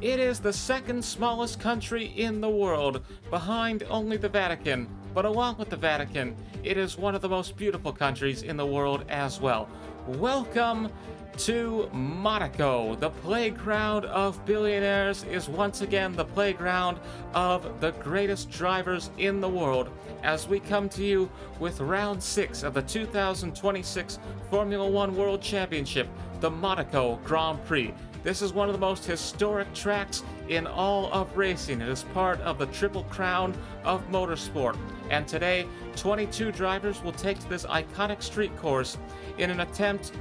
It is the second smallest country in the world, behind only the Vatican. But along with the Vatican, it is one of the most beautiful countries in the world as well. Welcome to Monaco. The playground of billionaires is once again the playground of the greatest drivers in the world as we come to you with round 6 of the 2026 Formula One World Championship, the Monaco Grand Prix. This is one of the most historic tracks in all of racing. It is part of the Triple Crown of motorsport. And today, 22 drivers will take to this iconic street course in an attempt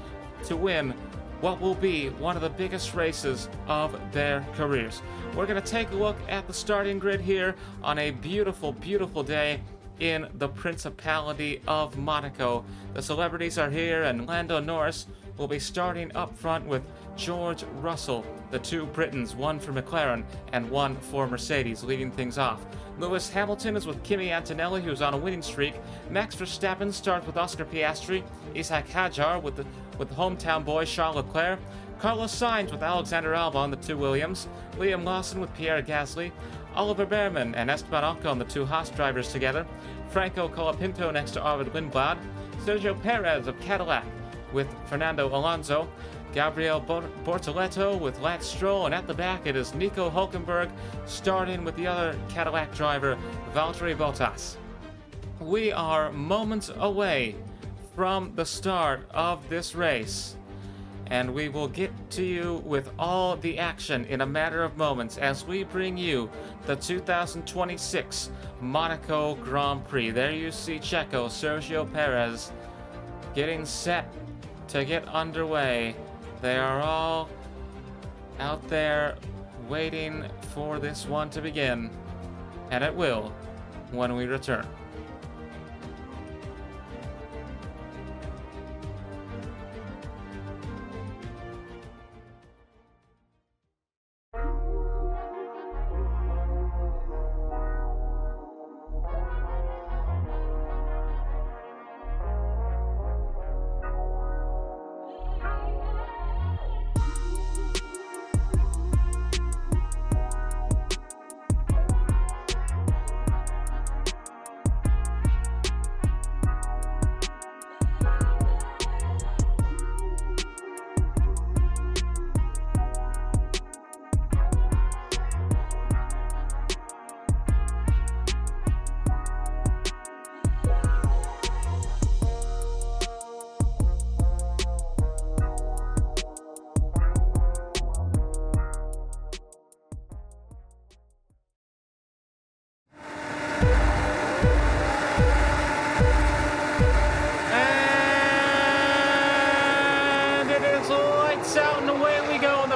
to win what will be one of the biggest races of their careers. We're going to take a look at the starting grid here on a beautiful, beautiful day in the Principality of Monaco. The celebrities are here, and Lando Norris will be starting up front with George Russell, the two Britons, one for McLaren and one for Mercedes, leading things off. Lewis Hamilton is with Kimi Antonelli, who's on a winning streak. Max Verstappen starts with Oscar Piastri. Isaac Hadjar with the hometown boy Charles Leclerc. Carlos Sainz with Alexander Albon, the two Williams. Liam Lawson with Pierre Gasly. Oliver Behrman and Esteban Ocon, the two Haas drivers together. Franco Colapinto next to Arvid Lindblad. Sergio Perez of Cadillac with Fernando Alonso. Gabriel Bortoleto with Lance Stroll, and at the back it is Nico Hülkenberg starting with the other Cadillac driver, Valtteri Bottas. We are moments away from the start of this race, and we will get to you with all the action in a matter of moments as we bring you the 2026 Monaco Grand Prix. There you see Checo, Sergio Perez getting set to get underway. They are all out there waiting for this one to begin, and it will when we return.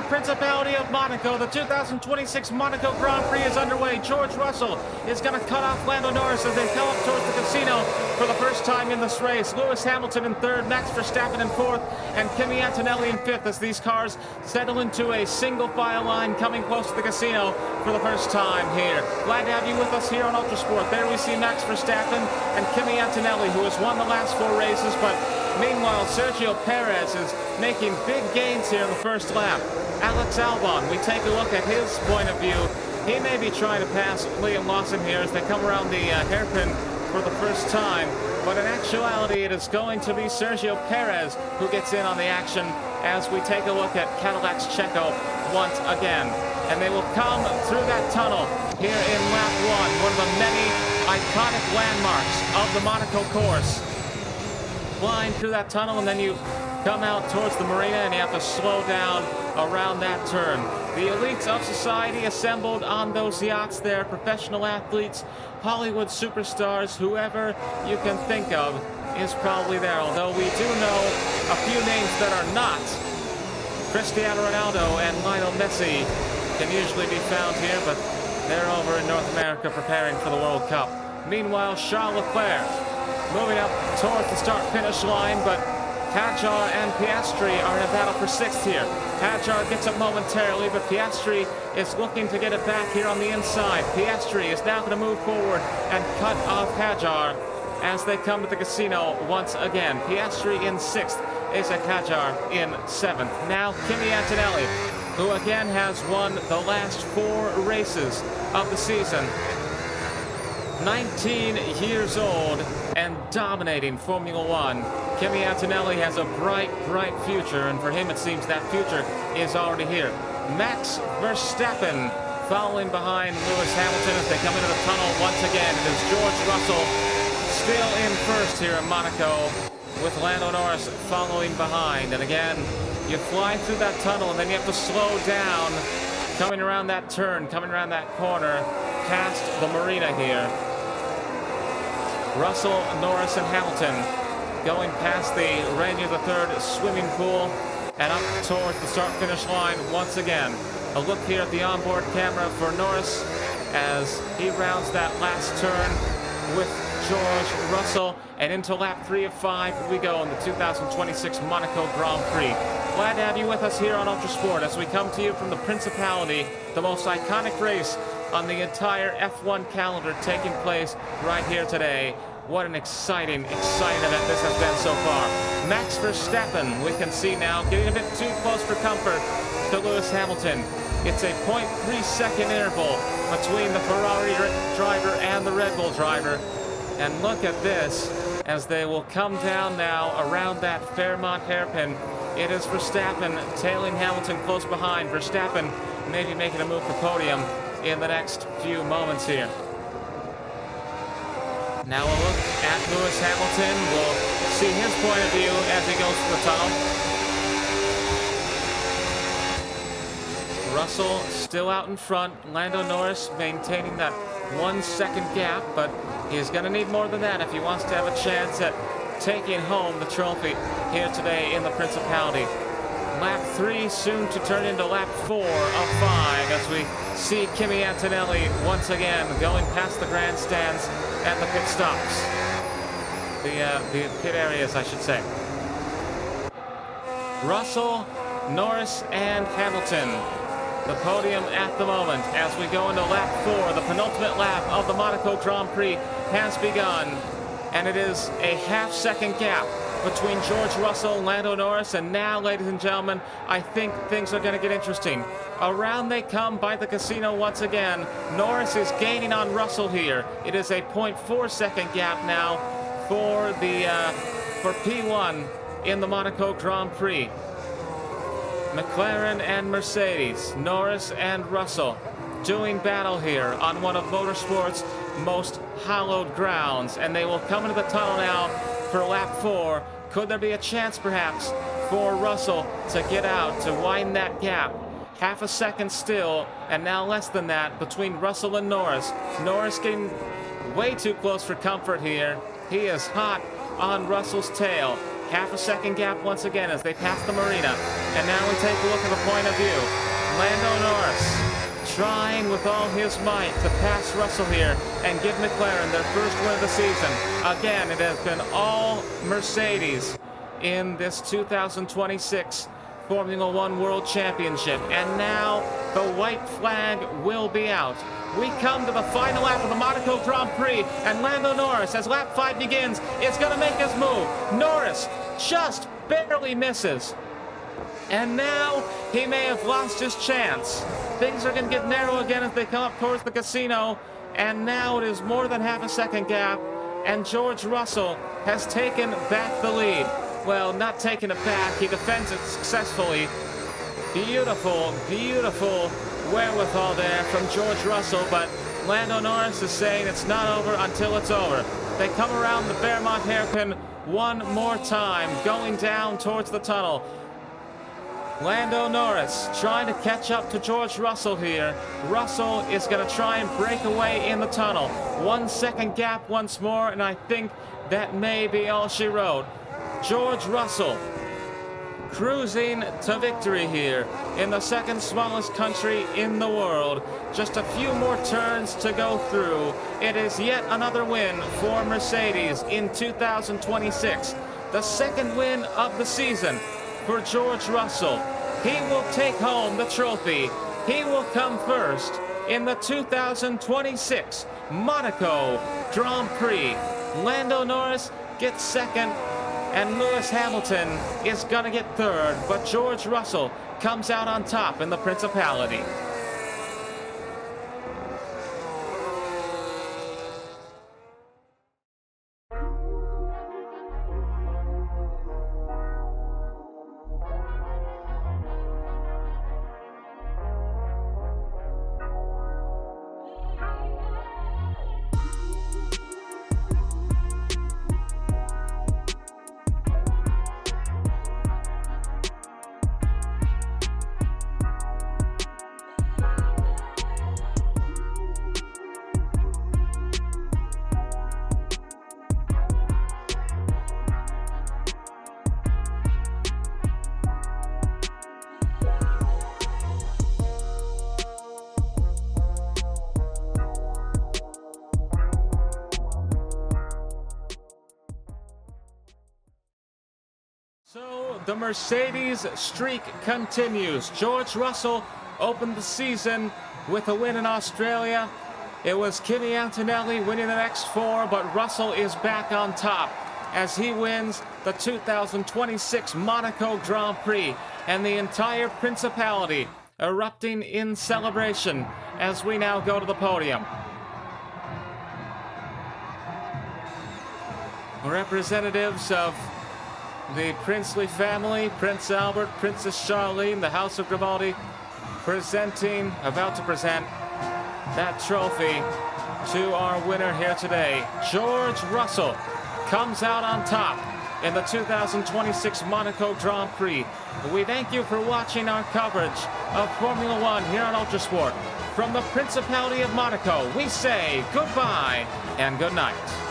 Principality of Monaco. The 2026 Monaco Grand Prix is underway. George Russell is going to cut off Lando Norris as they come up towards the casino for the first time in this race. Lewis Hamilton in third, Max Verstappen in fourth, and Kimi Antonelli in fifth as these cars settle into a single file line coming close to the casino for the first time here. Glad to have you with us here on Ultrasport. There we see Max Verstappen and Kimi Antonelli, who has won the last 4 races, but meanwhile Sergio Perez is making big gains here in the first lap. Alex Albon, we take a look at his point of view. He may be trying to pass Liam Lawson here as they come around the hairpin for the first time, but in actuality it is going to be Sergio Perez who gets in on the action as we take a look at Cadillac's Checo once again. And they will come through that tunnel here in lap 1, one of the many iconic landmarks of the Monaco course. Flying through that tunnel, and then you come out towards the marina and you have to slow down around that turn. The elites of society assembled on those yachts there, professional athletes, Hollywood superstars, whoever you can think of is probably there, although we do know a few names that are not. Cristiano Ronaldo and Lionel Messi can usually be found here, but they're over in North America preparing for the World Cup. Meanwhile, Charles Leclerc moving up towards the start-finish line, but Hadjar and Piastri are in a battle for 6th here. Hadjar gets it momentarily, but Piastri is looking to get it back here on the inside. Piastri is now going to move forward and cut off Hadjar as they come to the casino once again. Piastri in 6th, Isaac Hadjar in 7th. Now Kimi Antonelli who again has won the last 4 races of the season. 19 years old and dominating Formula One. Kimi Antonelli has a bright, bright future, and for him it seems that future is already here. Max Verstappen following behind Lewis Hamilton as they come into the tunnel once again. It is George Russell still in first here in Monaco, with Lando Norris following behind. And again, you fly through that tunnel and then you have to slow down coming around that turn, coming around that corner past the marina here. Russell, Norris, and Hamilton going past the Rainier III swimming pool and up towards the start-finish line once again. A look here at the onboard camera for Norris as he rounds that last turn with George Russell, and into lap 3 of 5 we go in the 2026 Monaco Grand Prix. Glad to have you with us here on Ultrasport as we come to you from the Principality, the most iconic race on the entire F1 calendar taking place right here today. What an exciting event this has been so far. Max Verstappen, we can see now, getting a bit too close for comfort to Lewis Hamilton. It's a 0.3 second interval between the Ferrari driver and the Red Bull driver. And look at this as they will come down now around that Fairmont hairpin. It is Verstappen tailing Hamilton close behind. Verstappen maybe making a move for podium in the next few moments here. Now a look at Lewis Hamilton. We'll see his point of view as he goes through the tunnel. Russell still out in front. Lando Norris maintaining that 1 second gap, but he's going to need more than that if he wants to have a chance at taking home the trophy here today in the Principality. Lap 3 soon to turn into lap 4 of 5 as we see Kimi Antonelli once again going past the grandstands and the pit stops. The pit areas, I should say. Russell, Norris, and Hamilton. The podium at the moment as we go into lap 4. The penultimate lap of the Monaco Grand Prix has begun, and it is a half-second gap between George Russell and Lando Norris. And now, ladies and gentlemen, I think things are going to get interesting. Around they come by the casino once again. Norris is gaining on Russell here. It is a 0.4 second gap now for P1 in the Monaco Grand Prix. McLaren and Mercedes, Norris and Russell doing battle here on one of motorsport's most hallowed grounds, and they will come into the tunnel now for lap 4. Could there be a chance perhaps for Russell to get out, to widen that gap? Half a second still, and now less than that between Russell and Norris. Norris getting way too close for comfort here. He is hot on Russell's tail. Half a second gap once again as they pass the marina. And now we take a look at the point of view. Lando Norris trying with all his might to pass Russell here and give McLaren their first win of the season. Again, it has been all Mercedes in this 2026 Formula One World Championship. And now the white flag will be out. We come to the final lap of the Monaco Grand Prix, and Lando Norris, as lap 5 begins, is going to make his move. Norris just barely misses. And now he may have lost his chance. Things are going to get narrow again as they come up towards the casino, and now it is more than half a second gap, and George Russell has taken back the lead. Well, not taking it back, he defends it successfully. Beautiful, beautiful wherewithal there from George Russell, but Lando Norris is saying it's not over until it's over. They come around the Fairmont hairpin one more time, going down towards the tunnel. Lando Norris trying to catch up to George Russell here. Russell is going to try and break away in the tunnel. 1 second gap once more, and I think that may be all she wrote. George Russell cruising to victory here in the second smallest country in the world. Just a few more turns to go through. It is yet another win for Mercedes in 2026. The second win of the season for George Russell. He will take home the trophy. He will come first in the 2026 Monaco Grand Prix. Lando Norris gets second, and Lewis Hamilton is gonna get third, but George Russell comes out on top in the Principality. So the Mercedes streak continues. George Russell opened the season with a win in Australia. It was Kimi Antonelli winning the next four, but Russell is back on top as he wins the 2026 Monaco Grand Prix, and the entire Principality erupting in celebration as we now go to the podium. Representatives of the princely family, Prince Albert, Princess Charlene, the House of Grimaldi, about to present that trophy to our winner here today. George Russell comes out on top in the 2026 Monaco Grand Prix. We thank you for watching our coverage of Formula One here on Ultrasport. From the Principality of Monaco, we say goodbye and good night.